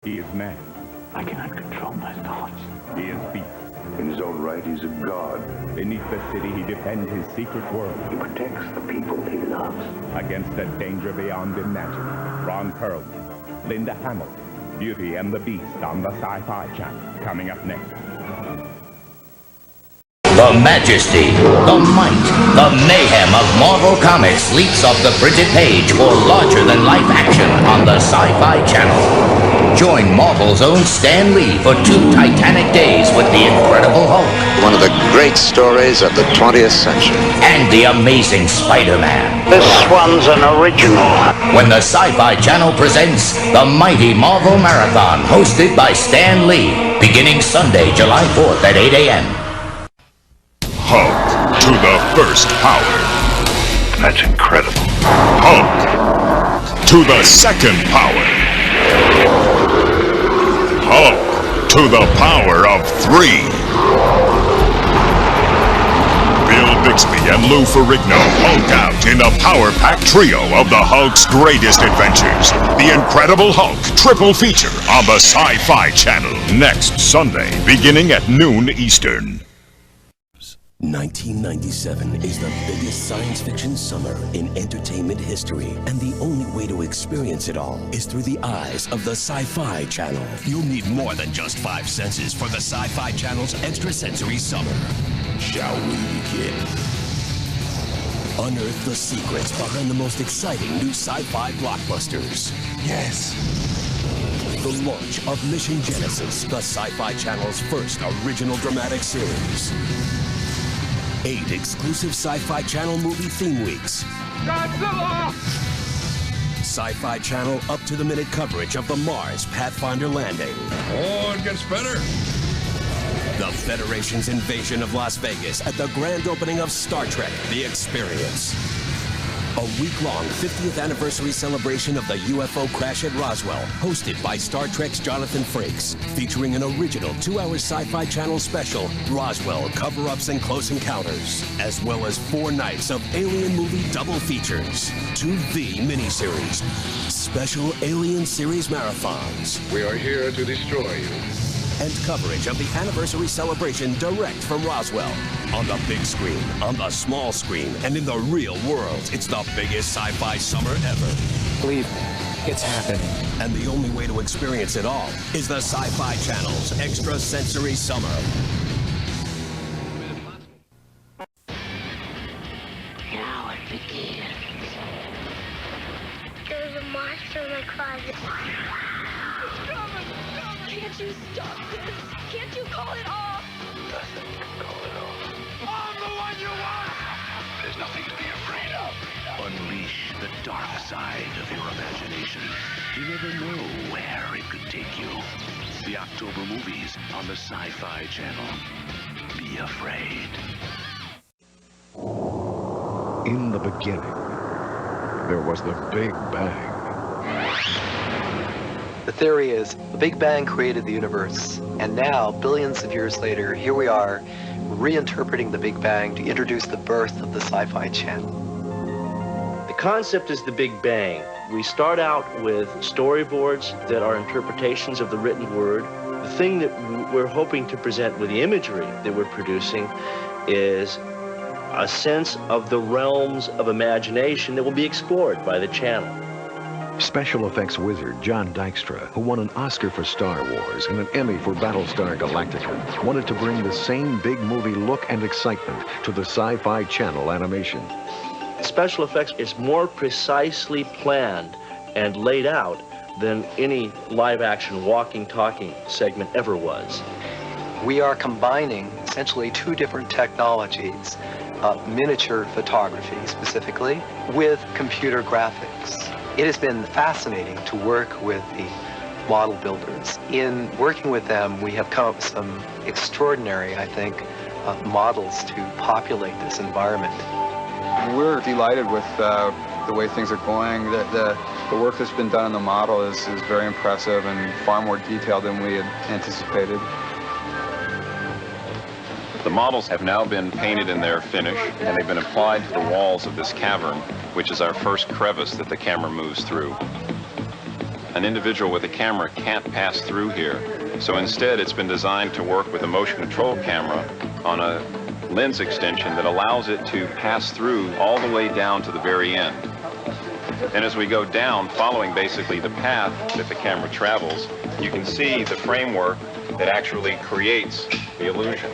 He is man. I cannot control my thoughts. He is beast. In his own right, he's a god. Beneath the city, he defends his secret world. He protects the people he loves. Against a danger beyond imagining. Ron Perlman, Linda Hamilton, Beauty and the Beast on the Sci-Fi Channel. Coming up next. The majesty, the might, the mayhem of Marvel Comics leaps off the printed page for larger-than-life action on the Sci-Fi Channel. Join Marvel's own Stan Lee for 2 titanic days with the Incredible Hulk. One of the great stories of the 20th century. And the Amazing Spider-Man. This one's an original. When the Sci-Fi Channel presents the mighty Marvel Marathon, hosted by Stan Lee, beginning Sunday, July 4th at 8 a.m. Hulk to the first power. That's incredible. Hulk to the second power. Hulk to the power of 3. Bill Bixby and Lou Ferrigno Hulk out in a power-packed trio of the Hulk's greatest adventures. The Incredible Hulk triple feature on the Sci-Fi Channel. Next Sunday, beginning at noon Eastern. 1997 is the biggest science fiction summer in entertainment history, and the only way to experience it all is through the eyes of the Sci-Fi Channel. You'll need more than just 5 senses for the Sci-Fi Channel's extrasensory summer. Shall we begin? Unearth the secrets behind the most exciting new sci-fi blockbusters. Yes! The launch of Mission Genesis, the Sci-Fi Channel's first original dramatic series. 8 exclusive Sci-Fi Channel movie theme weeks. Godzilla! Sci-Fi Channel up-to-the-minute coverage of the Mars Pathfinder landing. Oh, it gets better. The Federation's invasion of Las Vegas at the grand opening of Star Trek: The Experience. A week-long 50th anniversary celebration of the UFO crash at Roswell, hosted by Star Trek's Jonathan Frakes, featuring an original 2-hour Sci-Fi Channel special, Roswell Cover-Ups and Close Encounters, as well as 4 nights of Alien movie double features, 2 V miniseries, special Alien series marathons. We are here to destroy you. And coverage of the anniversary celebration direct from Roswell. On the big screen, on the small screen, and in the real world, it's the biggest sci-fi summer ever. Believe me, it's happening. And the only way to experience it all is the Sci-Fi Channel's extrasensory summer. Now it begins. There's a monster in my closet. Can't you stop this? Can't you call it off? Nothing can call it off. I'm the one you want! There's nothing to be afraid of. Unleash the dark side of your imagination. You never know where it could take you. The October movies on the Sci-Fi Channel. Be afraid. In the beginning, there was the Big Bang. The theory is the Big Bang created the universe, and now, billions of years later, here we are, reinterpreting the Big Bang to introduce the birth of the Sci-Fi Channel. The concept is the Big Bang. We start out with storyboards that are interpretations of the written word. The thing that we're hoping to present with the imagery that we're producing is a sense of the realms of imagination that will be explored by the channel. Special effects wizard John Dykstra, who won an Oscar for Star Wars and an Emmy for Battlestar Galactica, wanted to bring the same big movie look and excitement to the Sci-Fi Channel animation. Special effects is more precisely planned and laid out than any live-action walking, talking segment ever was. We are combining essentially 2 different technologies, miniature photography specifically, with computer graphics. It has been fascinating to work with the model builders. In working with them, we have come up with some extraordinary, I think, models to populate this environment. We're delighted with the way things are going. The work that's been done on the model is very impressive and far more detailed than we had anticipated. The models have now been painted in their finish, and they've been applied to the walls of this cavern, which is our first crevice that the camera moves through. an individual with a camera can't pass through here. So instead, it's been designed to work with a motion control camera on a lens extension that allows it to pass through all the way down to the very end. And as we go down, following basically the path that the camera travels, you can see the framework that actually creates the illusion.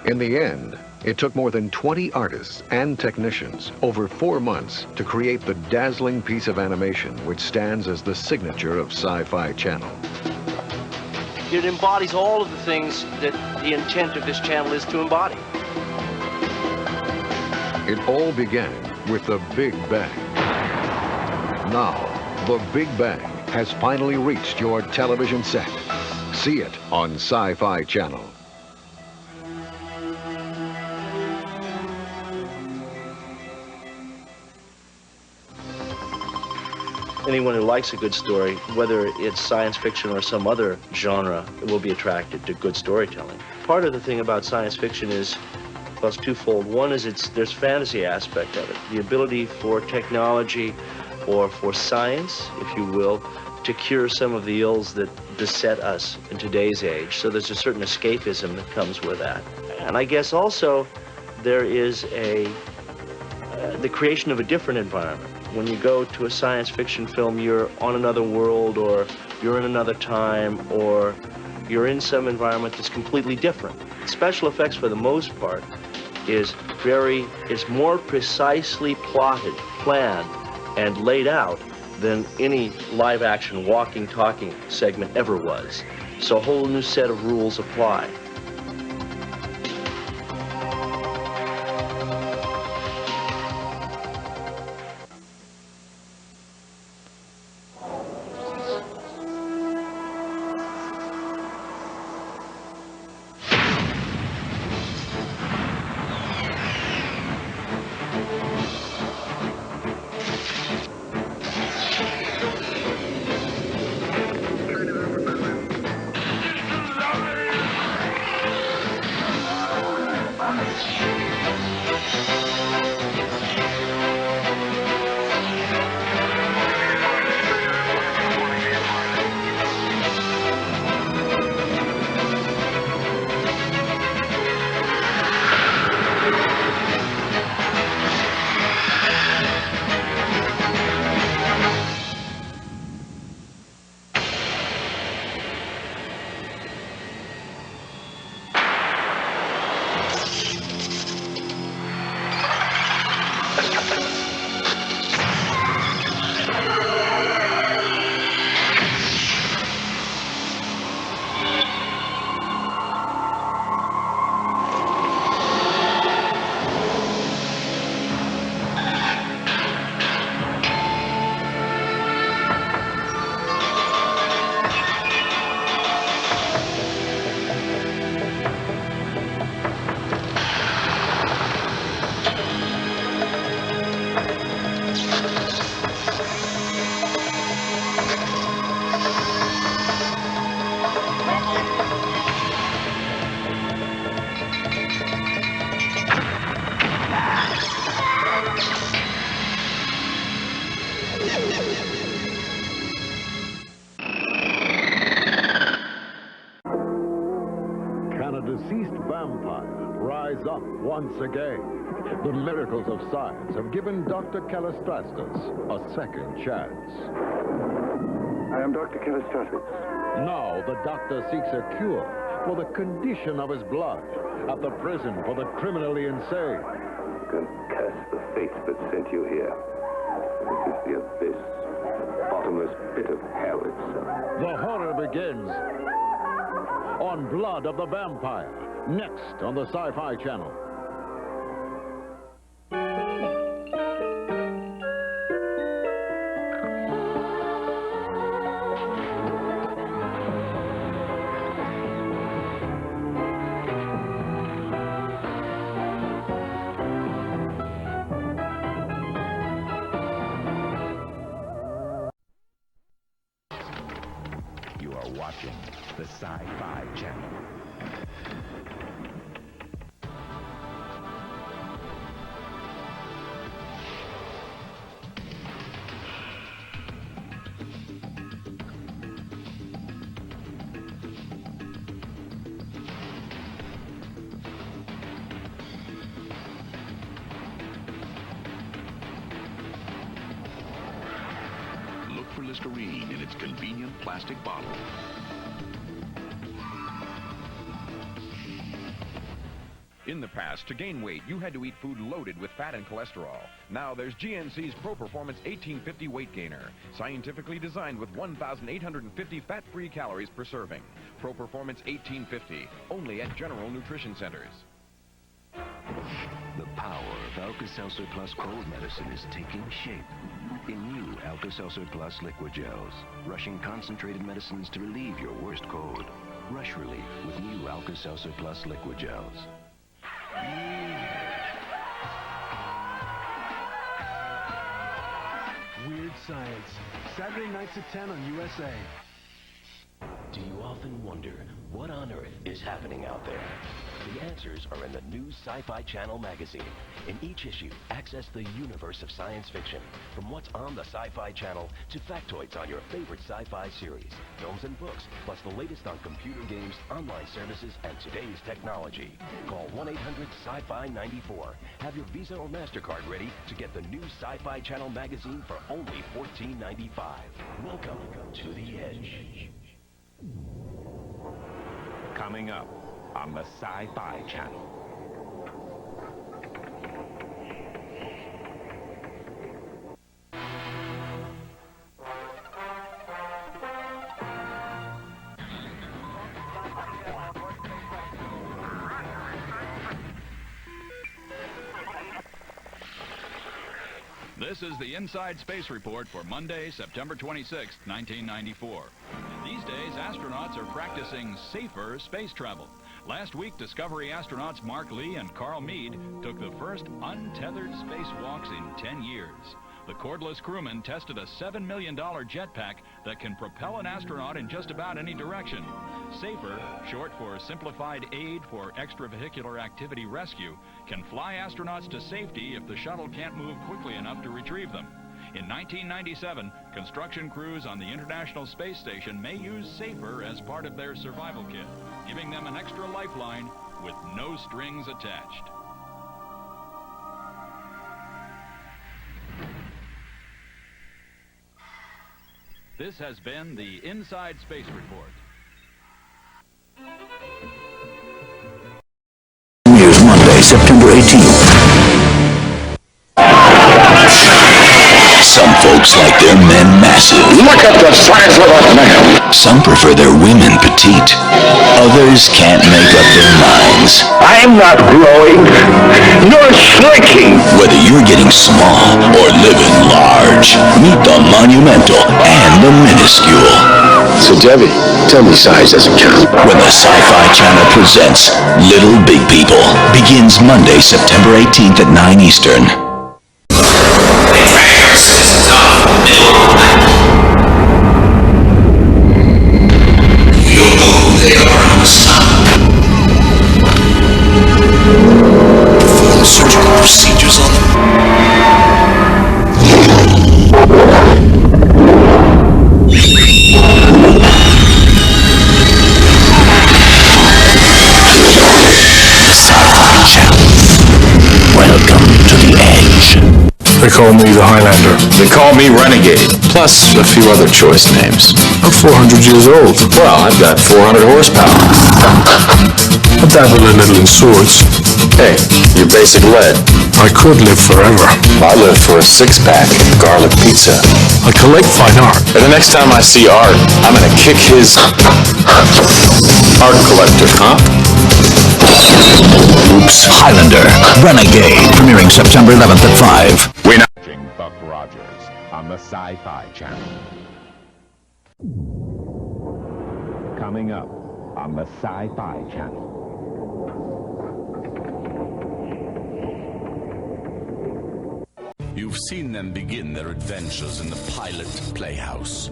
In the end, it took more than 20 artists and technicians over 4 months to create the dazzling piece of animation which stands as the signature of Sci-Fi Channel. It embodies all of the things that the intent of this channel is to embody. It all began with the Big Bang. Now, the Big Bang has finally reached your television set. See it on Sci-Fi Channel. Anyone who likes a good story, whether it's science fiction or some other genre, will be attracted to good storytelling. Part of the thing about science fiction is, well, it's twofold. One is there's fantasy aspect of it, the ability for technology or for science, if you will, to cure some of the ills that beset us in today's age. So there's a certain escapism that comes with that. And I guess also there is the creation of a different environment. When you go to a science fiction film, you're on another world, or you're in another time, or you're in some environment that's completely different. Special effects, for the most part, is more precisely plotted, planned, and laid out than any live-action walking, talking segment ever was. So a whole new set of rules apply. Rise up once again. The miracles of science have given Dr. Callistrastus a second chance. I am Dr. Callistrastus. Now the doctor seeks a cure for the condition of his blood at the prison for the criminally insane. You can curse the fate that sent you here. This is the abyss, the bottomless pit of hell itself. The horror begins on Blood of the Vampire. Next on the Sci-Fi Channel. You are watching the Sci-Fi Channel. Listerine in its convenient plastic bottle. In the past, to gain weight, you had to eat food loaded with fat and cholesterol. Now there's GNC's Pro Performance 1850 Weight Gainer, scientifically designed with 1,850 fat-free calories per serving. Pro Performance 1850, only at General Nutrition Centers. The power of Alka-Seltzer Plus cold medicine is taking shape in new Alka-Seltzer Plus liquid gels, rushing concentrated medicines to relieve your worst cold. Rush relief with new Alka-Seltzer Plus liquid gels. Weird Science, Saturday nights at 10 on USA. Do you often wonder what on earth is happening out there? The answers are in the new Sci-Fi Channel magazine. In each issue, access the universe of science fiction, from what's on the Sci-Fi Channel to factoids on your favorite sci-fi series, films and books, plus the latest on computer games, online services, and today's technology. Call 1-800-SCI-FI-94. Have your Visa or MasterCard ready to get the new Sci-Fi Channel magazine for only $14.95. Welcome to the Edge. Coming up on the Sci-Fi Channel. This is the Inside Space Report for Monday, September 26, 1994. These days, astronauts are practicing safer space travel. Last week, Discovery astronauts Mark Lee and Carl Mead took the first untethered spacewalks in 10 years. The cordless crewman tested a $7 million jetpack that can propel an astronaut in just about any direction. SAFER, short for Simplified Aid for Extravehicular Activity Rescue, can fly astronauts to safety if the shuttle can't move quickly enough to retrieve them. In 1997, construction crews on the International Space Station may use SAFER as part of their survival kit, giving them an extra lifeline with no strings attached. This has been the Inside Space Report. News Monday, September 18th. Some folks like their men massive. Look at the size of that man. Some prefer their women petite. Others can't make up their minds. I'm not growing. You're shrinking. Whether you're getting small or living large, meet the monumental and the minuscule. So Debbie, tell me size doesn't count. When the Sci-Fi Channel presents Little Big People, begins Monday, September 18th at 9 Eastern. You know they are on the sun. Perform surgical procedures on Sci-Fi Channel. Welcome to the Edge. They call me the Highlander. They call me Renegade. Plus a few other choice names. I'm 400 years old. Well, I've got 400 horsepower. I dabble a little in swords. Hey, you're basic lead. I could live forever. I live for a six-pack of garlic pizza. I collect fine art. And the next time I see Art, I'm gonna kick his art collector, huh? Oops. Highlander, Renegade, premiering September 11th at 5. We're not watching Buck Rogers on the Sci-Fi Channel. Coming up on the Sci-Fi Channel. You've seen them begin their adventures in the Pilot Playhouse.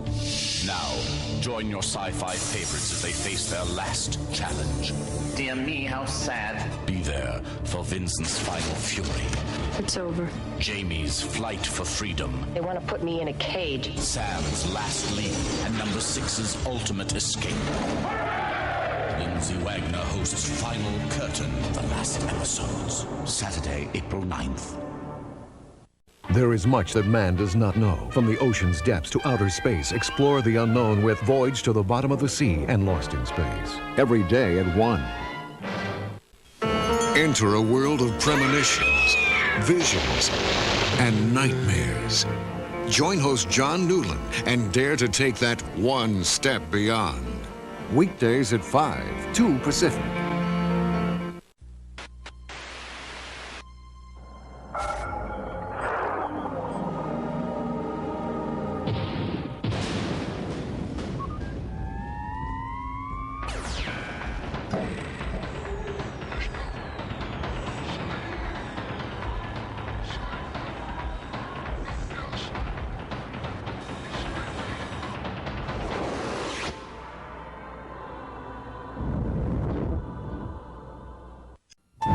Now, join your sci-fi favorites as they face their last challenge. Dear me, how sad. Be there for Vincent's final fury. It's over. Jamie's flight for freedom. They want to put me in a cage. Sam's last leap and number 6's ultimate escape. Lindsay Wagner hosts Final Curtain, the last episodes. Saturday, April 9th. There is much that man does not know. From the ocean's depths to outer space, explore the unknown with Voyage to the Bottom of the Sea and Lost in Space. Every day at 1. Enter a world of premonitions, visions, and nightmares. Join host John Newland and dare to take that one step beyond. Weekdays at 5, 2 Pacific.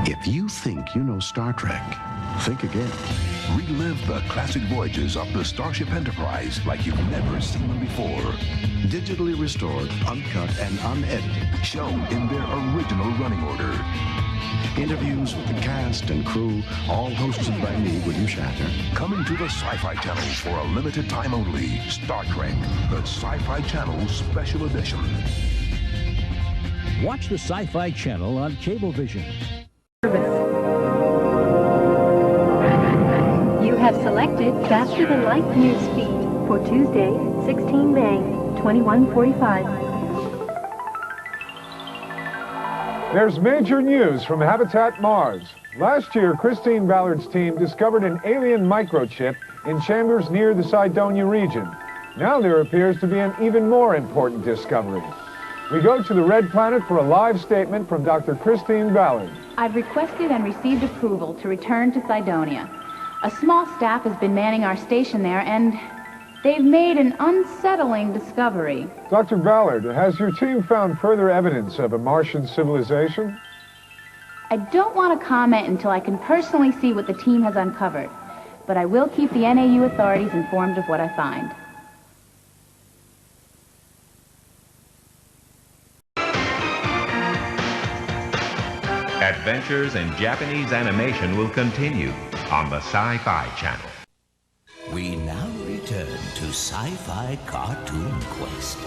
If you think you know Star Trek, think again. Relive the classic voyages of the Starship Enterprise like you've never seen them before. Digitally restored, uncut, and unedited. Shown in their original running order. Interviews with the cast and crew, all hosted by me, William Shatner. Coming to the Sci-Fi Channel for a limited time only. Star Trek, the Sci-Fi Channel Special Edition. Watch the Sci-Fi Channel on Cablevision. You have selected Faster Than Light News Feed for Tuesday, 16 May, 2145. There's major news from Habitat Mars. Last year, Christine Ballard's team discovered an alien microchip in chambers near the Cydonia region. Now there appears to be an even more important discovery. We go to the Red Planet for a live statement from Dr. Christine Ballard. I've requested and received approval to return to Cydonia. A small staff has been manning our station there, and they've made an unsettling discovery. Dr. Ballard, has your team found further evidence of a Martian civilization? I don't want to comment until I can personally see what the team has uncovered, but I will keep the NAU authorities informed of what I find. Adventures in Japanese animation will continue on the Sci-Fi Channel. We now return to Sci-Fi Cartoon Quest.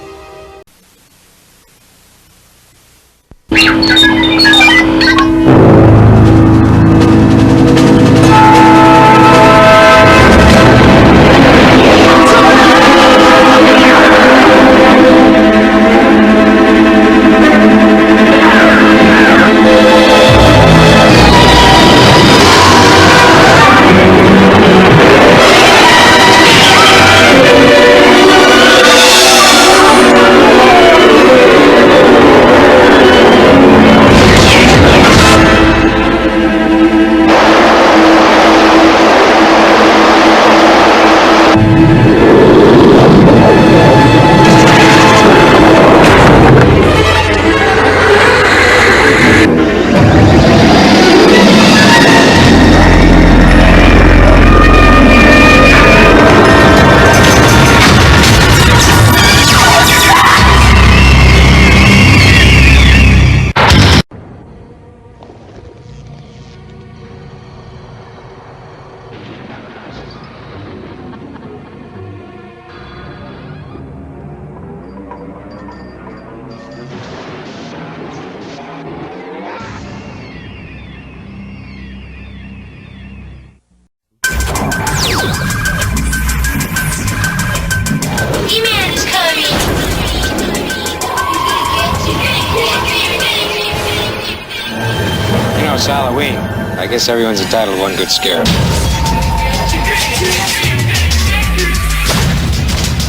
It's Halloween. I guess everyone's entitled to one good scare.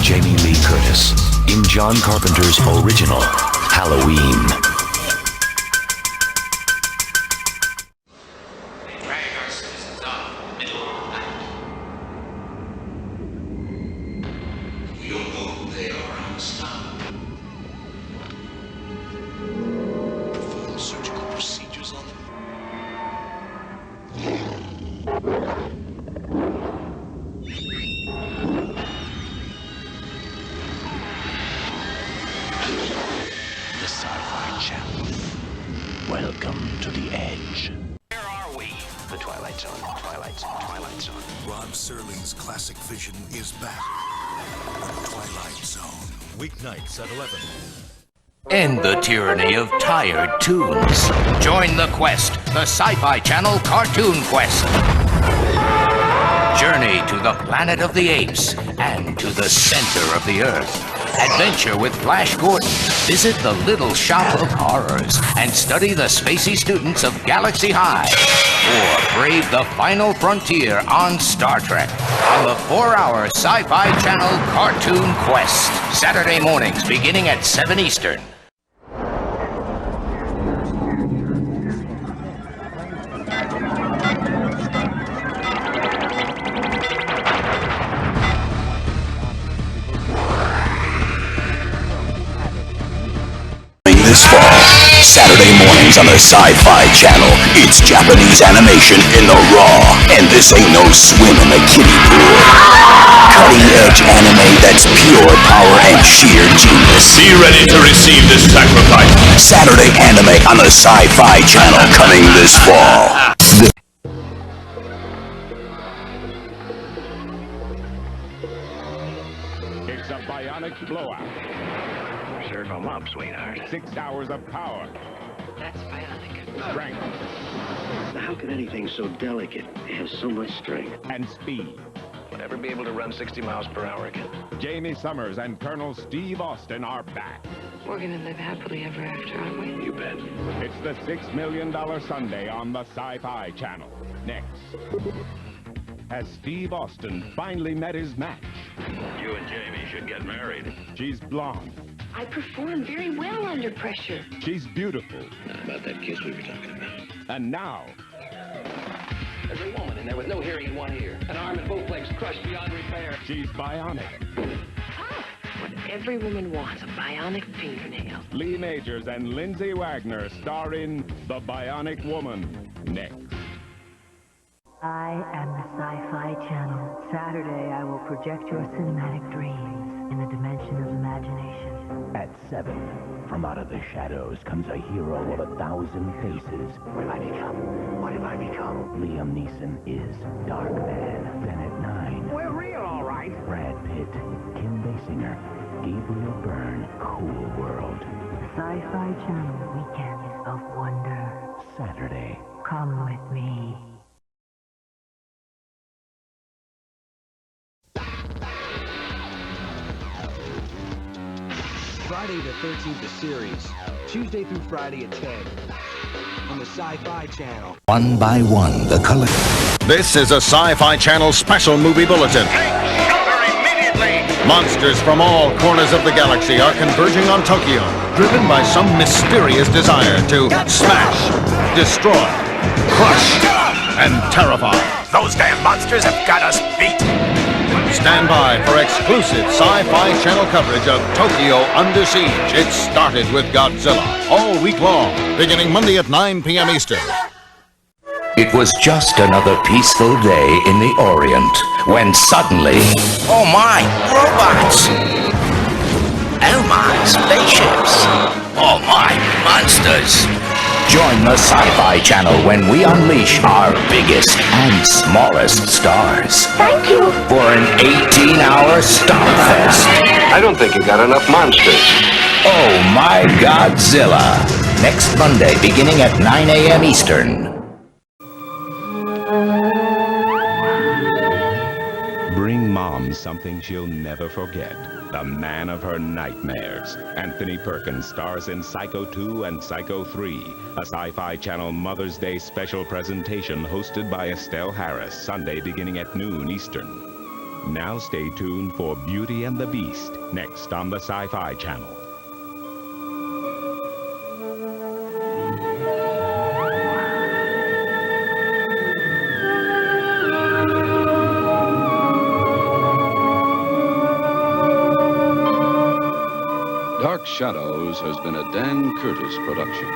Jamie Lee Curtis in John Carpenter's original Halloween. The Sci-Fi Channel. Welcome to the Edge. Where are we? The Twilight Twilight Zone, Twilight Zone, Twilight Zone. Rod Serling's classic vision is back. The Twilight Zone. Weeknights at 11. End the tyranny of tired tunes. Join the quest, the Sci-Fi Channel Cartoon Quest. Journey to the planet of the apes and to the center of the earth. Adventure with Flash Gordon. Visit the Little Shop of Horrors and study the spacey students of Galaxy High. Or brave the final frontier on Star Trek on the 4-hour Sci-Fi Channel Cartoon Quest. Saturday mornings beginning at 7 Eastern. This fall, Saturday mornings on the Sci-Fi Channel, it's Japanese animation in the raw, and this ain't no swim in the kiddie pool. Cutting-edge anime that's pure power and sheer genius. Be ready to receive this sacrifice. Saturday anime on the Sci-Fi Channel coming this fall. It's a bionic blowout. Serve 'em up, sweetheart. 6 hours of power. That's bionic. Strength. How can anything so delicate have so much strength? And speed. Will ever be able to run 60 miles per hour again? Jamie Summers and Colonel Steve Austin are back. We're gonna live happily ever after, aren't we? You bet. It's the $6 Million Sunday on the Sci-Fi Channel. Next. Has Steve Austin finally met his match? You and Jamie should get married. She's blonde. I perform very well under pressure. She's beautiful. How about that kiss we were talking about? And now, There's a woman in there with no hearing in one ear, an arm and both legs crushed beyond repair. she's bionic. What every woman wants, a bionic fingernail. Lee Majors and Lindsay Wagner star in The Bionic Woman. Next. I am the Sci-Fi Channel. Saturday, I will project your cinematic dreams in the dimension of imagination. At 7, from out of the shadows comes a hero of 1,000 faces. What have I become? What have I become? Liam Neeson is Darkman. Then at 9, We're real, all right. Brad Pitt, Kim Basinger, Gabriel Byrne, Cool World. Sci-Fi Channel Weekend of Wonder. Saturday. Come with me. Friday the 13th, the series. Tuesday through Friday at 10. On the Sci-Fi Channel. One by one, the color. This is a Sci-Fi Channel special movie bulletin. Monsters from all corners of the galaxy are converging on Tokyo, driven by some mysterious desire to smash, destroy, crush, and terrify. Those damn monsters have got us beat. Stand by for exclusive Sci-Fi Channel coverage of Tokyo Under Siege. It started with Godzilla all week long, beginning Monday at 9 p.m. Eastern. It was just another peaceful day in the Orient when suddenly... Oh my, robots! Oh my, spaceships! Oh my, monsters! Join the Sci-Fi Channel when we unleash our biggest and smallest stars. Thank you. For an 18-hour Starfest. I don't think you got enough monsters. Oh my Godzilla. Next Monday beginning at 9 a.m. Eastern. Bring Mom something she'll never forget. The man of her nightmares. Anthony Perkins stars in Psycho 2 and Psycho 3, a Sci-Fi Channel Mother's Day special presentation hosted by Estelle Harris, Sunday beginning at noon Eastern. Now stay tuned for Beauty and the Beast, next on the Sci-Fi Channel. Dark Shadows has been a Dan Curtis production.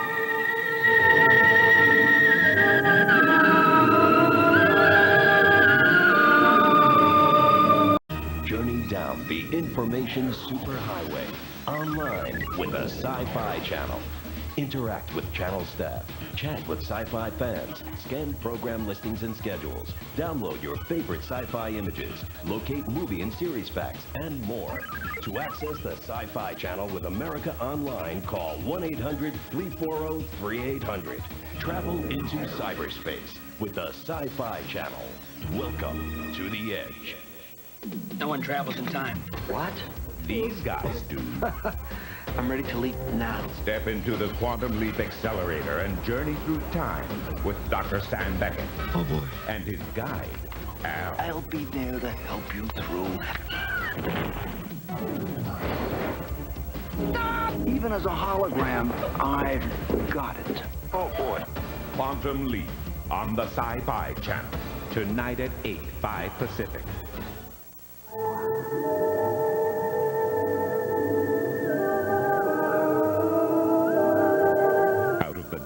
Journey down the information superhighway online with the Sci-Fi Channel. Interact with channel staff, chat with sci-fi fans, scan program listings and schedules, download your favorite sci-fi images, locate movie and series facts, and more. To access the Sci-Fi Channel with America Online, call 1-800-340-3800. Travel into cyberspace with the Sci-Fi Channel. Welcome to the Edge. No one travels in time. What? These guys do. I'm ready to leap now. Step into the Quantum Leap Accelerator and journey through time with Dr. Stan Beckett. Oh boy. And his guide, Al. I'll be there to help you through. Even as a hologram, I've got it. Oh boy. Quantum Leap on the Sci-Fi Channel. Tonight at 8, 5 Pacific.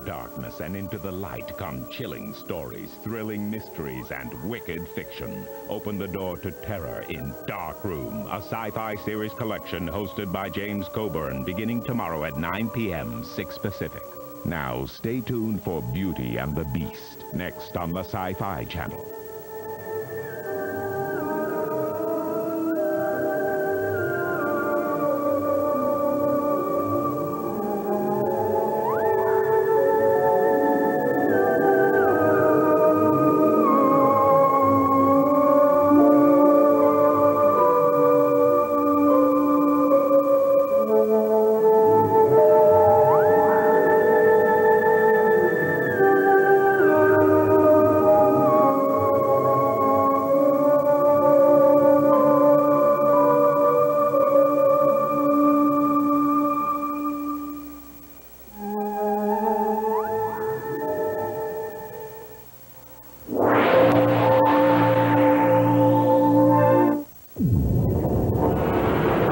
Darkness and into the light come chilling stories, thrilling mysteries, and wicked fiction. Open the door to terror in Dark Room, a sci-fi series collection hosted by James Coburn, beginning tomorrow at 9 p.m., 6 Pacific. Now, stay tuned for Beauty and the Beast, next on the Sci-Fi Channel.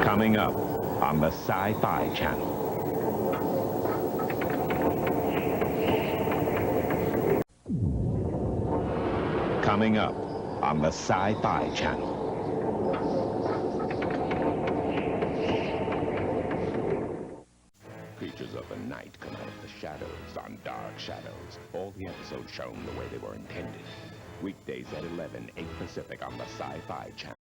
Coming up on the Sci-Fi Channel. Coming up on the Sci-Fi Channel. Creatures of the night come out of the shadows on Dark Shadows. All the episodes shown the way they were intended. Weekdays at 11, 8 Pacific on the Sci-Fi Channel.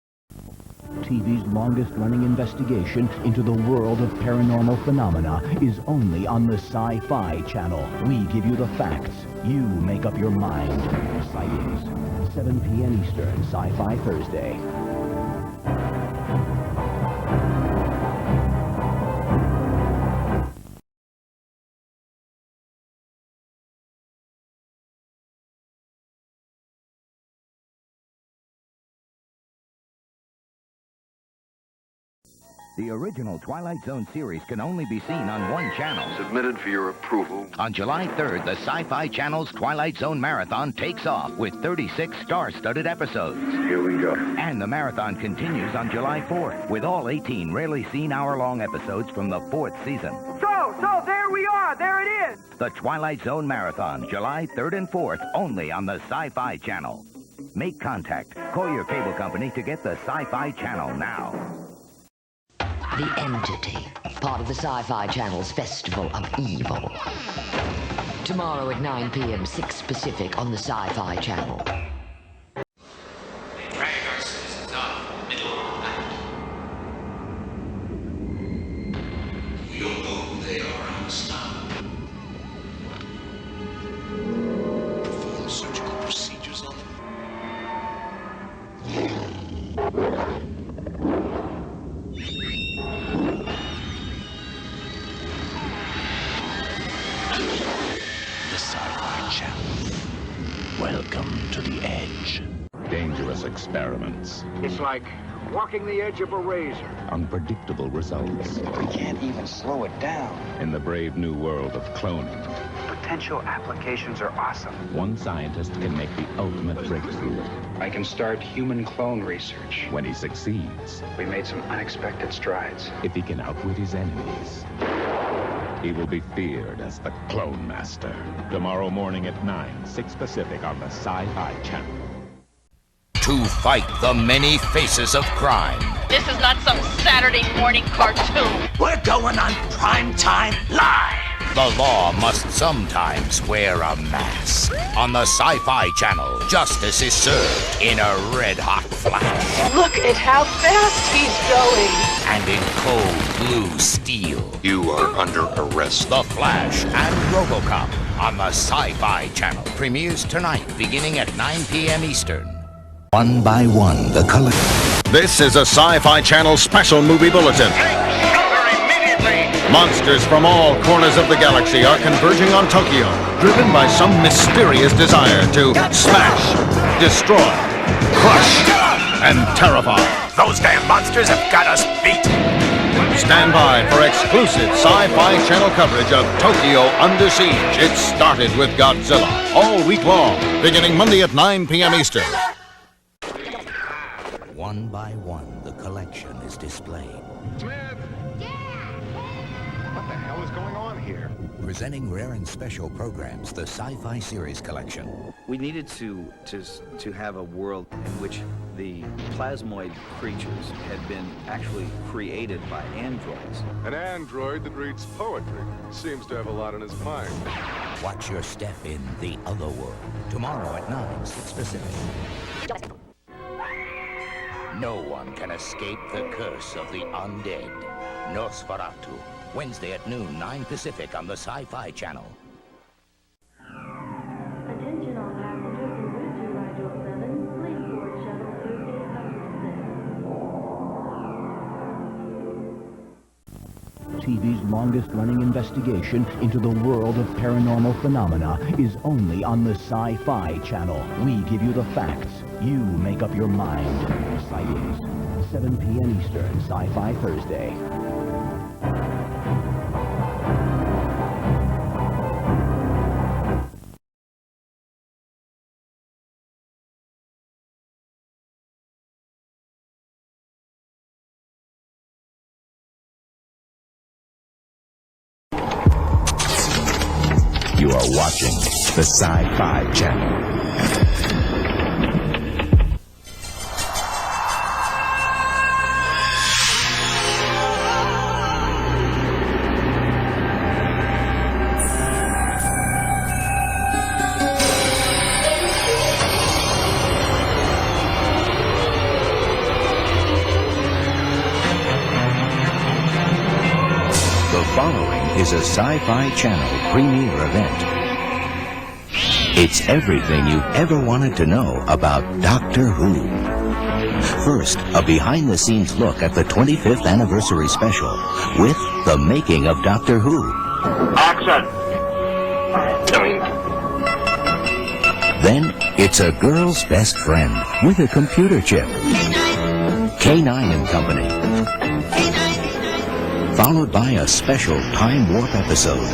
TV's longest-running investigation into the world of paranormal phenomena is only on the Sci-Fi Channel. We give you the facts. You make up your mind. Sightings. 7 p.m. Eastern, Sci-Fi Thursday. The original Twilight Zone series can only be seen on one channel. Submitted for your approval. On July 3rd, the Sci-Fi Channel's Twilight Zone Marathon takes off with 36 star-studded episodes. Here we go. And the marathon continues on July 4th with all 18 rarely seen hour-long episodes from the 4th season. So there we are. There it is. The Twilight Zone Marathon, July 3rd and 4th, only on the Sci-Fi Channel. Make contact. Call your cable company to get the Sci-Fi Channel now. The Entity, part of the Sci-Fi Channel's Festival of Evil. Tomorrow at 9 p.m., 6 Pacific on the Sci-Fi Channel. Radar citizens up, middle of the night. We don't know who they are on the stop. Perform surgical procedures on them. The Sci-Fi Channel. Welcome to the Edge. Dangerous experiments. It's like walking the edge of a razor. Unpredictable results. We can't even slow it down. In the brave new world of cloning, Potential applications are awesome. one scientist can make the ultimate breakthrough. I can start human clone research. When he succeeds, We made some unexpected strides. if he can outwit his enemies, he will be feared as the Clone Master. Tomorrow morning at 9, 6 Pacific on the Sci-Fi Channel. To fight the many faces of crime. This is not some Saturday morning cartoon. We're going on prime time live. The law must sometimes wear a mask. On the Sci-Fi Channel, justice is served in a red-hot flash. Look at how fast he's going. And in cold blue steel. You are under arrest. The Flash and RoboCop on the Sci-Fi Channel premieres tonight beginning at 9 p.m. Eastern. One by one, the collection. This is a Sci-Fi Channel special movie bulletin. Monsters from all corners of the galaxy are converging on Tokyo, driven by some mysterious desire to smash, destroy, crush, and terrify. Those damn monsters have got us beat. Stand by for exclusive Sci-Fi Channel coverage of Tokyo Under Siege. It started with Godzilla all week long, beginning Monday at 9 p.m. Eastern. One by one, the collection is displayed. Smith! What the hell is going on here? Presenting rare and special programs, the Sci-Fi Series Collection. We needed to have a world in which the plasmoid creatures had been actually created by androids. An android that reads poetry. Seems to have a lot on his mind. Watch your step in The Other World. Tomorrow at 9, 6 Pacific. No one can escape the curse of the undead. Nosferatu. Wednesday at noon, 9 Pacific on the Sci-Fi Channel. Attention all passengers in route to Rigel 7. Please board shuttle 3806. TV's longest-running investigation into the world of paranormal phenomena is only on the Sci-Fi Channel. We give you the facts. You make up your mind. Sightings. 7 p.m. Eastern, Sci-Fi Thursday. You are watching the Sci-Fi Channel. The following is a Sci-Fi Channel premiere event. It's everything you've ever wanted to know about Doctor Who. First, a behind-the-scenes look at the 25th anniversary special with the making of Doctor Who. Action! Then, it's a girl's best friend with a computer chip. K9 and Company. Followed by a special time warp episode.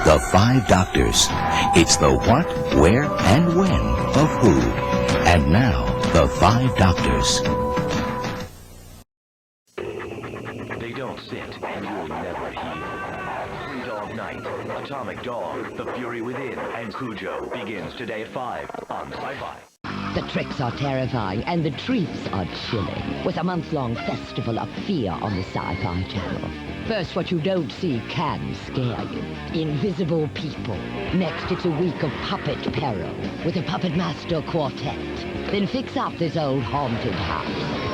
The Five Doctors. It's the what, where, and when of Who. And now, the Five Doctors. They don't sit, and you'll never heal. Three Dog Night, Atomic Dog, The Fury Within, and Cujo begins today at 5 on Sci-Fi. The tricks are terrifying, and the treats are chilling, with a month-long festival of fear on the Sci-Fi Channel. First, what you don't see can scare you. Invisible people. Next, it's a week of puppet peril, with a Puppet Master Quartet. Then fix up this old haunted house,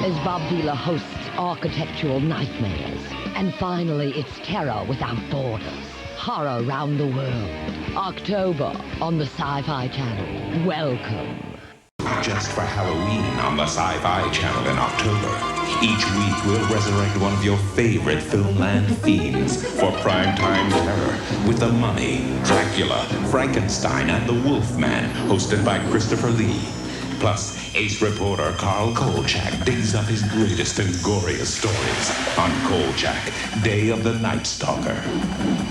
as Bob Vila hosts architectural nightmares. And finally, it's terror without borders. Horror round the world. October on the Sci-Fi Channel. Welcome. Just for Halloween on the Sci-Fi Channel in October. Each week we'll resurrect one of your favorite Filmland themes for primetime terror with The Mummy, Dracula, Frankenstein, and The Wolfman, hosted by Christopher Lee. Plus, ace reporter Carl Kolchak digs up his greatest and goriest stories on Kolchak, Day of the Night Stalker.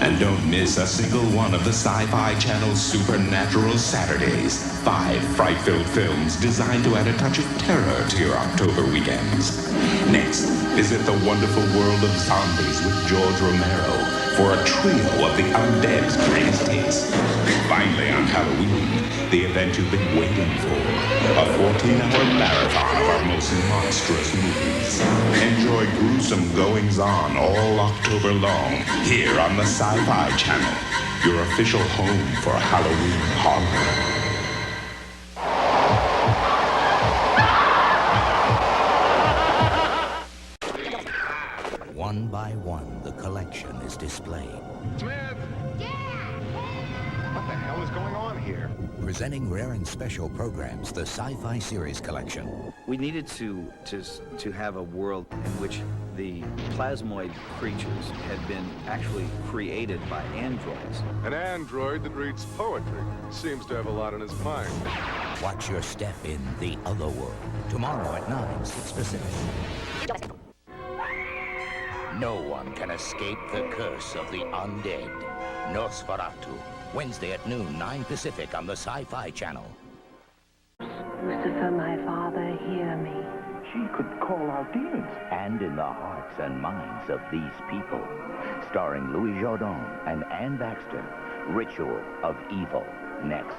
And don't miss a single one of the Sci-Fi Channel's Supernatural Saturdays. 5 fright-filled films designed to add a touch of terror to your October weekends. Next, visit the wonderful world of zombies with George Romero for a trio of the undead's greatest hits. Finally, on Halloween, the event you've been waiting for. A 14-hour marathon of our most monstrous movies. Enjoy gruesome goings-on all October long here on the Sci-Fi Channel, your official home for Halloween horror. One by one, the collection is displayed. Smith! What the hell is going on here? Presenting rare and special programs, the Sci-Fi Series Collection. We needed to have a world in which the plasmoid creatures had been actually created by androids. An android that reads poetry. Seems to have a lot on his mind. Watch your step in The Other World. Tomorrow at 9, 6 Pacific. No one can escape the curse of the undead. Nosferatu. Wednesday at noon, 9 Pacific on the Sci-Fi Channel. Lucifer, my father, hear me. She could call out demons. And in the hearts and minds of these people. Starring Louis Jourdan and Anne Baxter. Ritual of Evil. Next.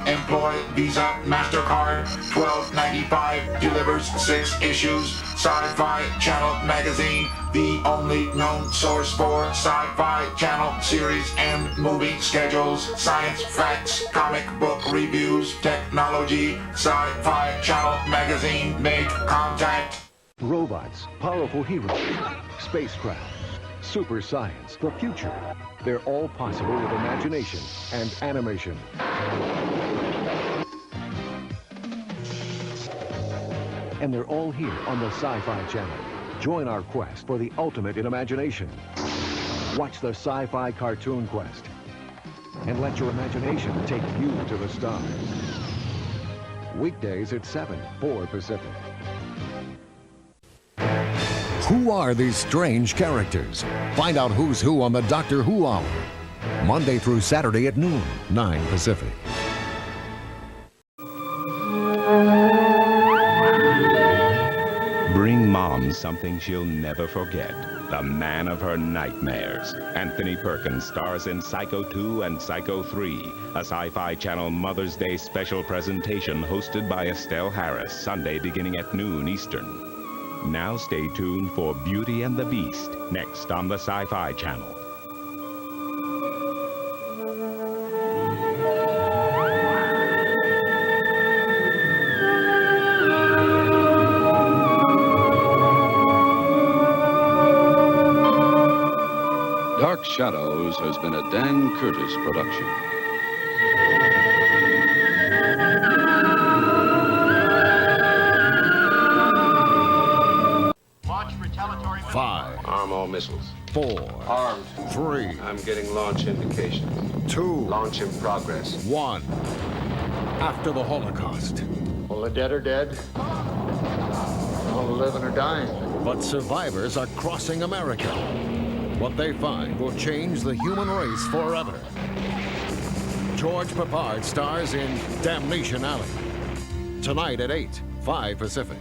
Employ Visa MasterCard. $12.95 delivers 6 issues. Sci-Fi Channel magazine, the only known source for Sci-Fi Channel series and movie schedules, science facts, comic book reviews, technology. Sci-Fi Channel magazine. Make contact. Robots, powerful heroes, spacecraft, super science, the future. They're all possible with imagination and animation. And they're all here on the Sci-Fi Channel. Join our quest for the ultimate in imagination. Watch the Sci-Fi Cartoon Quest. And let your imagination take you to the stars. Weekdays at 7, 4 Pacific. Who are these strange characters? Find out who's who on the Doctor Who Hour. Monday through Saturday at noon, 9 Pacific. Bring Mom something she'll never forget. The man of her nightmares. Anthony Perkins stars in Psycho 2 and Psycho 3, a Sci-Fi Channel Mother's Day special presentation hosted by Estelle Harris, Sunday beginning at noon Eastern. Now stay tuned for Beauty and the Beast, next on the Sci-Fi Channel. Dark Shadows has been a Dan Curtis production. Watch retaliatory. 5. Arm all missiles. 4. Armed. 3. I'm getting launch indications. 2. Launch in progress. 1. After the Holocaust. All the dead are dead. All the living are dying. But survivors are crossing America. What they find will change the human race forever. George Peppard stars in Damnation Alley. Tonight at 8, 5 Pacific.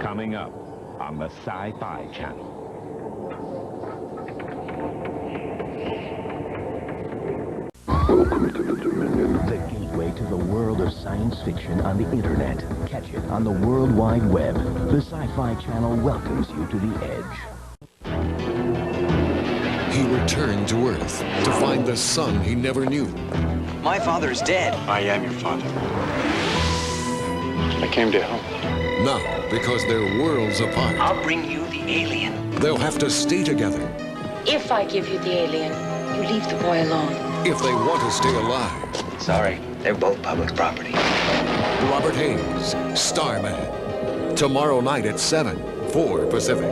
Coming up on the Sci-Fi Channel. Welcome to the Dominion. The gateway to the world of science fiction on the internet. Catch it on the World Wide Web. The Sci-Fi Channel welcomes you to the edge. He returned to Earth to find the son he never knew. My father's dead. I am your father. I came to help. Now, because they're worlds apart, I'll bring you the alien. they'll have to stay together If I give you the alien, you leave the boy alone. if they want to stay alive. Sorry, they're both public property. Robert Hayes, Starman. Tomorrow night at 7, 4 Pacific.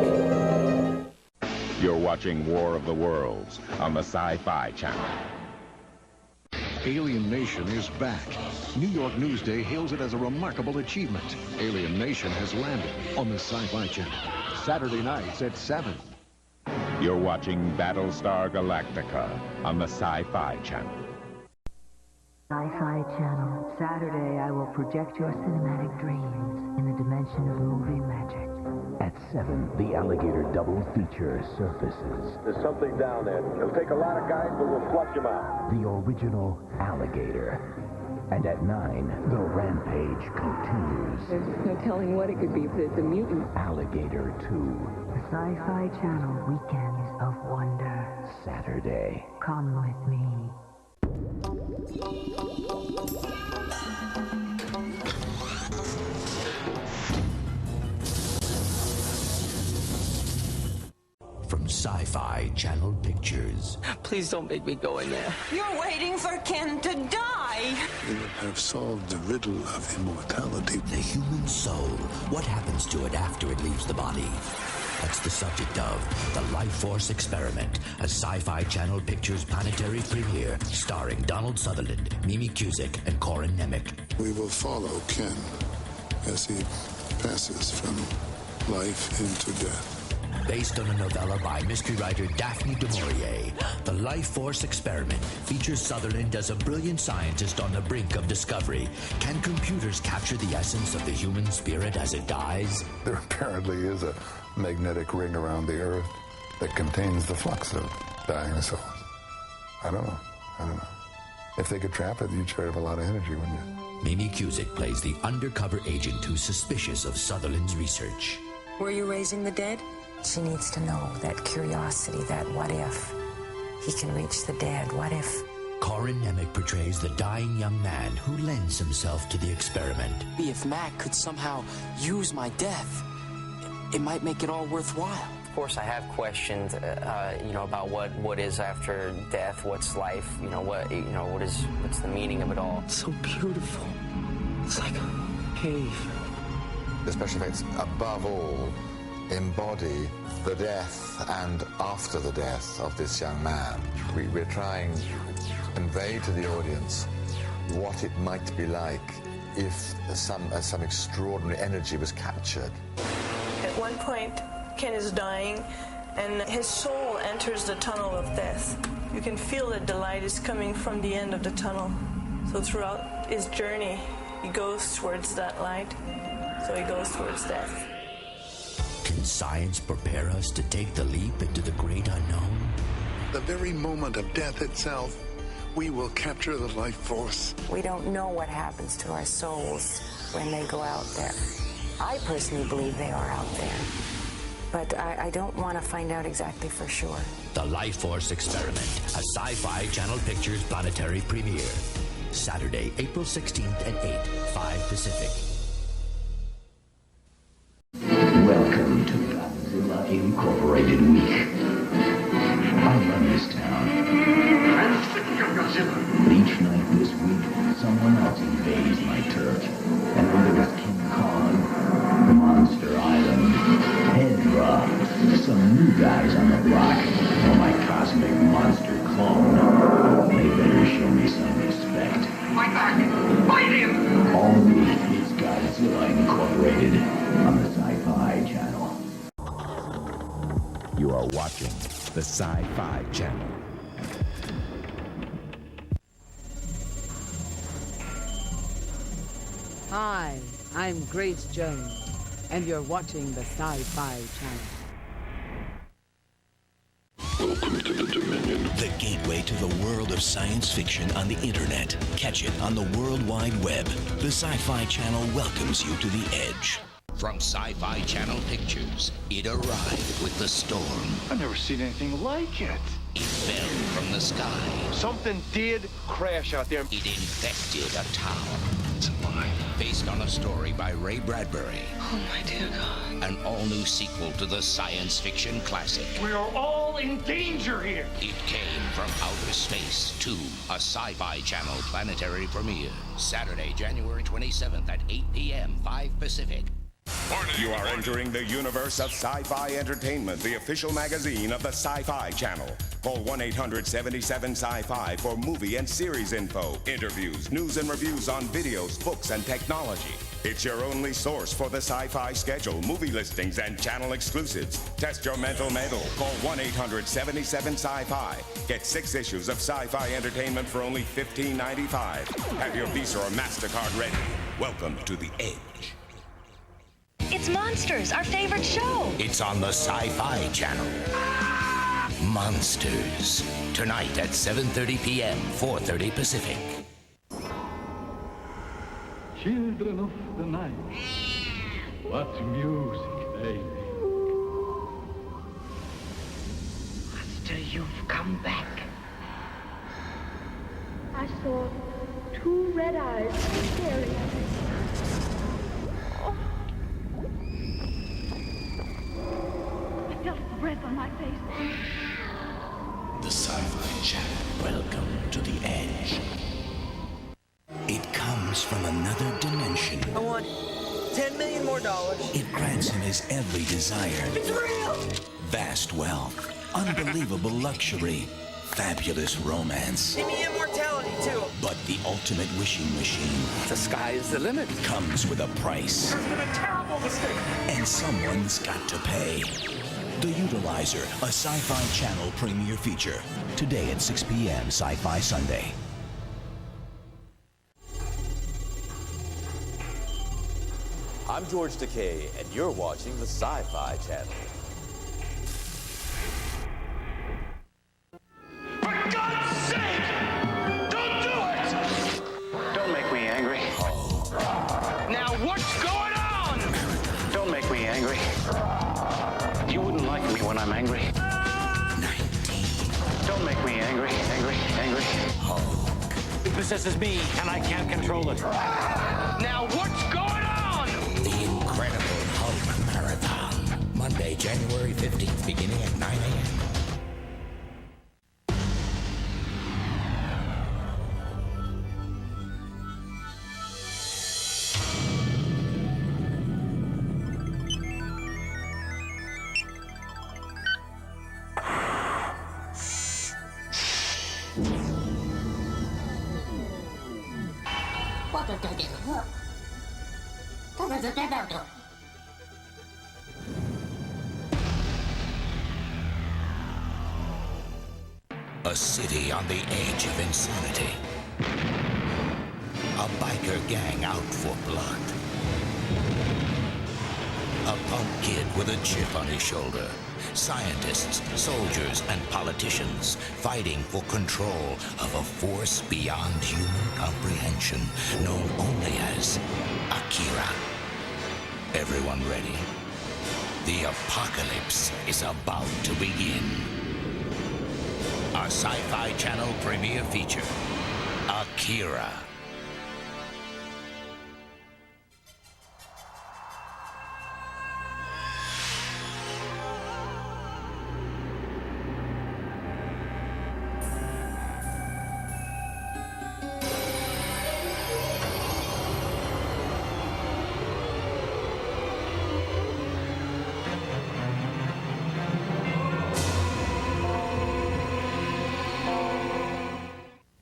You're watching War of the Worlds on the Sci-Fi Channel. Alien Nation is back. New York Newsday hails it as a remarkable achievement. Alien Nation has landed on the Sci-Fi Channel. Saturday nights at 7. You're watching Battlestar Galactica on the Sci-Fi Channel. Sci-Fi Channel. Saturday, I will project your cinematic dreams in the dimension of movie magic. At 7, the Alligator double feature surfaces. There's something down there. It'll take a lot of guys, but we'll flush them out. The original Alligator. And at 9, the rampage continues. There's no telling what it could be, but it's a mutant. Alligator 2. The Sci-Fi Channel Weekends of Wonder. Saturday. Come with me. From Sci-Fi Channel Pictures. Please don't make me go in there. You're waiting for Ken to die. You have solved the riddle of immortality. The human soul. What happens to it after it leaves the body? That's the subject of The Life Force Experiment, a Sci-Fi Channel Pictures planetary premiere starring Donald Sutherland, Mimi Cusick, and Corin Nemec. We will follow Ken as he passes from life into death. Based on a novella by mystery writer Daphne du Maurier, The Life Force Experiment features Sutherland as a brilliant scientist on the brink of discovery. Can computers capture the essence of the human spirit as it dies? There apparently is a magnetic ring around the Earth that contains the flux of dying souls. I don't know. If they could trap it, you'd sure have a lot of energy, wouldn't you? Mimi Cusick plays the undercover agent who's suspicious of Sutherland's research. Were you raising the dead? She needs to know that curiosity, that what if. He can reach the dead, what if? Corin Nemec portrays the dying young man who lends himself to the experiment. If Mac could somehow use my death, it might make it all worthwhile. Of course, I have questions, about what is after death, what's life, what's the meaning of it all. It's so beautiful. It's like a cave. The special effects, above all, embody the death and after the death of this young man. We're trying to convey to the audience what it might be like if some extraordinary energy was captured. At one point, Ken is dying, and his soul enters the tunnel of death. You can feel that the light is coming from the end of the tunnel. So throughout his journey, he goes towards that light. So he goes towards death. Can science prepare us to take the leap into the great unknown? The very moment of death itself, we will capture the life force. We don't know what happens to our souls when they go out there. I personally believe they are out there. But I don't want to find out exactly for sure. The Life Force Experiment, a Sci-Fi Channel Pictures planetary premiere. Saturday, April 16th at 8, 5 Pacific. Welcome to Godzilla Incorporated Week. I run this town. I'm the king of Godzilla. But each night this week, someone else invades my turf. And whether it's King Kong, Monster Island, Hedra, some new guys on the block, or my cosmic monster clone, they better show me some respect. Fight back! Fight him! All week, it's Godzilla Incorporated on the Sci-Fi Channel. You are watching the Sci-Fi Channel. Hi, I'm Grace Jones, and you're watching the Sci-Fi Channel. Welcome to the Dominion. The gateway to the world of science fiction on the internet. Catch it on the World Wide Web. The Sci-Fi Channel welcomes you to the edge. From Sci-Fi Channel Pictures, it arrived with the storm. I've never seen anything like it. It fell from the sky. Something did crash out there. It infected a town. It's alive. Based on a story by Ray Bradbury. Oh, my dear God. An all-new sequel to the science fiction classic. We are all in danger here. It came from outer space to a Sci-Fi Channel planetary premiere. Saturday, January 27th at 8 p.m., 5 Pacific. You are entering the universe of Sci-Fi Entertainment, the official magazine of the Sci-Fi Channel. Call 1-800-77-SCI-FI for movie and series info, interviews, news and reviews on videos, books, and technology. It's your only source for the Sci-Fi schedule, movie listings, and channel exclusives. Test your mental metal. Call 1-800-77-SCI-FI. Get 6 issues of Sci-Fi Entertainment for only $15.95. Have your Visa or MasterCard ready. Welcome to the Edge. It's Monsters, our favorite show. It's on the Sci-Fi Channel. Monsters. Tonight at 7:30 p.m., 4:30 Pacific. Children of the night. What music they make. Master, you've come back. I saw 2 red eyes staring at me. I felt breath on my face. The Sci-Fi Channel. Welcome to the Edge. It comes from another dimension. I want $10 million more. It grants him his every desire. It's real! Vast wealth, unbelievable luxury, fabulous romance. Give me immortality, too. But the ultimate wishing machine. The sky is the limit. Comes with a price. There's been a terrible mistake. And someone's got to pay. The Utilizer, a Sci-Fi Channel premiere feature. Today at 6 p.m. Sci-Fi Sunday. I'm George Takei, and you're watching the Sci-Fi Channel. For God's sake! Don't do it! Don't make me angry. Now what's going on? Don't make me angry. You wouldn't like me when I'm angry. 19. Don't make me angry, angry. It possesses me, and I can't control it. Now what's going on? The Incredible Hulk Marathon. Monday, January 15th, beginning at 9 a.m. A city on the edge of insanity. A biker gang out for blood. A punk kid with a chip on his shoulder. Scientists, soldiers, and politicians fighting for control of a force beyond human comprehension, known only as Akira. Everyone ready? The apocalypse is about to begin. A Sci-Fi Channel premiere feature, Akira.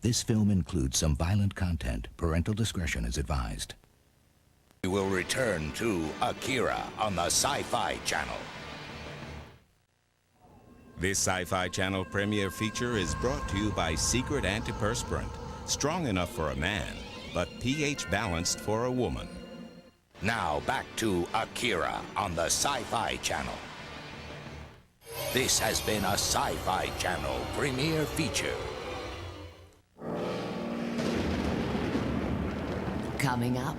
This film includes some violent content. Parental discretion is advised. We will return to Akira on the Sci-Fi Channel. This Sci-Fi Channel premiere feature is brought to you by Secret Antiperspirant. Strong enough for a man, but pH balanced for a woman. Now back to Akira on the Sci-Fi Channel. This has been a Sci-Fi Channel premiere feature. Coming up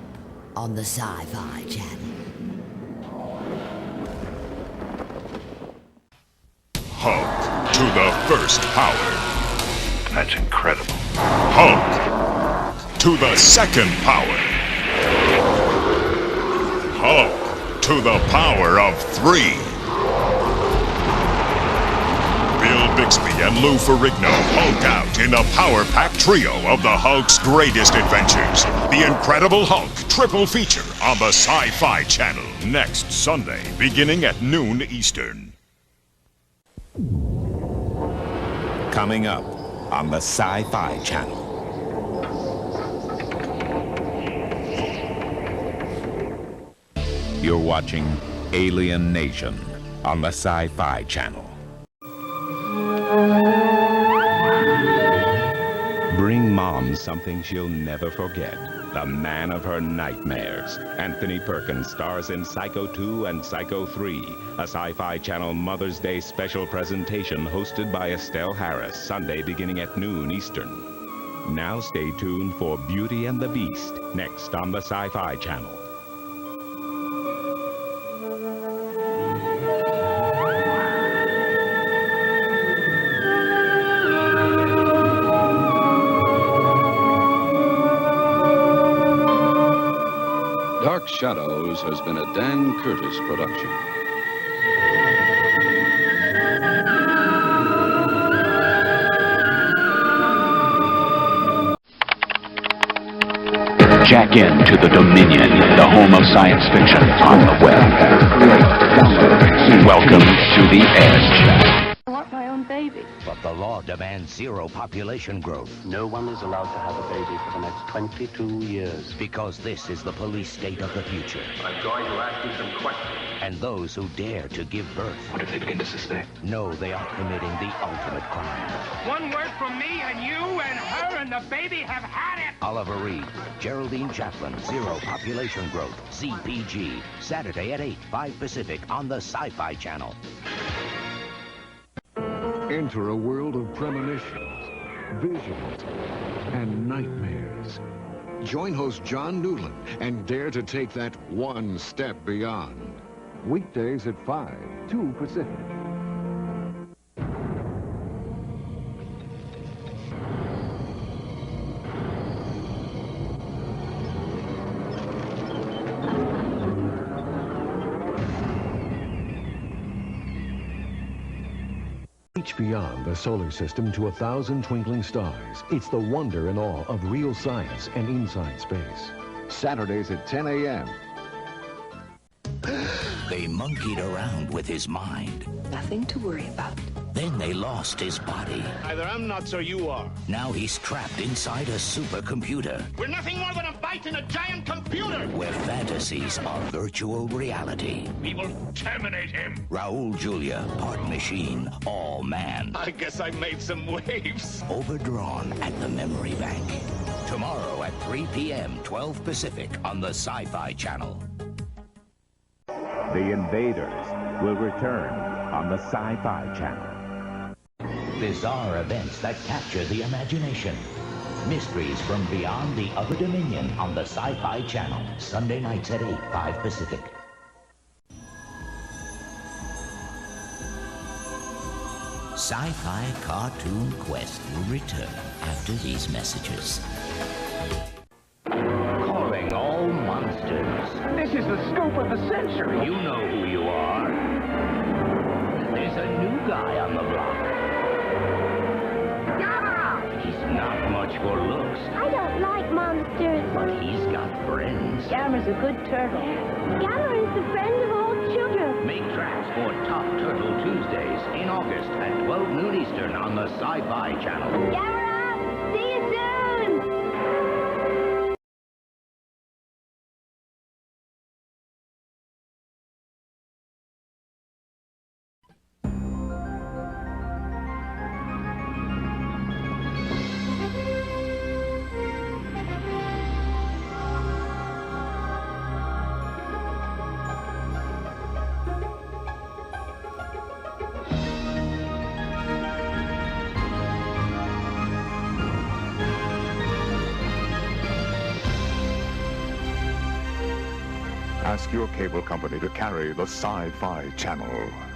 on the Sci-Fi Channel. Hulk to the first power. That's incredible. Hulk to the second power. Hulk to the power of 3. Bill Bixby and Lou Ferrigno Hulk out in a power-packed trio of the Hulk's greatest adventures. The Incredible Hulk triple feature on the Sci-Fi Channel next Sunday, beginning at noon Eastern. Coming up on the Sci-Fi Channel. You're watching Alien Nation on the Sci-Fi Channel. Bring Mom something she'll never forget. The man of her nightmares. Anthony Perkins stars in Psycho 2 and Psycho 3, a Sci-Fi Channel Mother's Day special presentation hosted by Estelle Harris, Sunday beginning at noon Eastern. Now stay tuned for Beauty and the Beast, next on the Sci-Fi Channel. Dark Shadows has been a Dan Curtis production. Jack in to the Dominion, the home of science fiction on the web. Welcome to the Edge. I want my own baby. But the law demands zero population growth. No one is allowed to have a baby for the next 22 years. Because this is the police state of the future. I'm going to ask you some questions. And those who dare to give birth. What if they begin to suspect? Know they are committing the ultimate crime. One word from me and you and her and the baby have had it! Oliver Reed, Geraldine Chaplin, Zero Population Growth, ZPG. Saturday at 8, 5 Pacific on the Sci-Fi Channel. Enter a world of premonitions, visions, and nightmares. Join host John Newland and dare to take that one step beyond. Weekdays at 5, 2 Pacific. Reach beyond the solar system to 1,000 twinkling stars. It's the wonder and awe of real science and inside space. Saturdays at 10 a.m. They monkeyed around with his mind. Nothing to worry about. Then they lost his body. Either I'm nuts or you are. Now he's trapped inside a supercomputer. We're nothing more than a bite in a giant computer! Where fantasies are virtual reality. We will terminate him! Raul Julia, part machine, all man. I guess I made some waves. Overdrawn at the memory bank. Tomorrow at 3 p.m., 12 Pacific on the Sci-Fi Channel. The Invaders will return on the Sci-Fi Channel. Bizarre events that capture the imagination. Mysteries from beyond the other dominion on the Sci-Fi Channel. Sunday nights at 8, 5 Pacific. Sci-Fi Cartoon Quest will return after these messages. Calling all monsters. This is the scoop of the century. You know who you are. There's a new guy on the block. He's not much for looks, I don't like monsters. but he's got friends. Gamera's a good turtle. Gamera is the friend of all children. Make tracks for Top Turtle Tuesdays in August at 12 noon Eastern on the Sci-Fi Channel. Gamera, see you soon. Ask your cable company to carry the Sci-Fi Channel.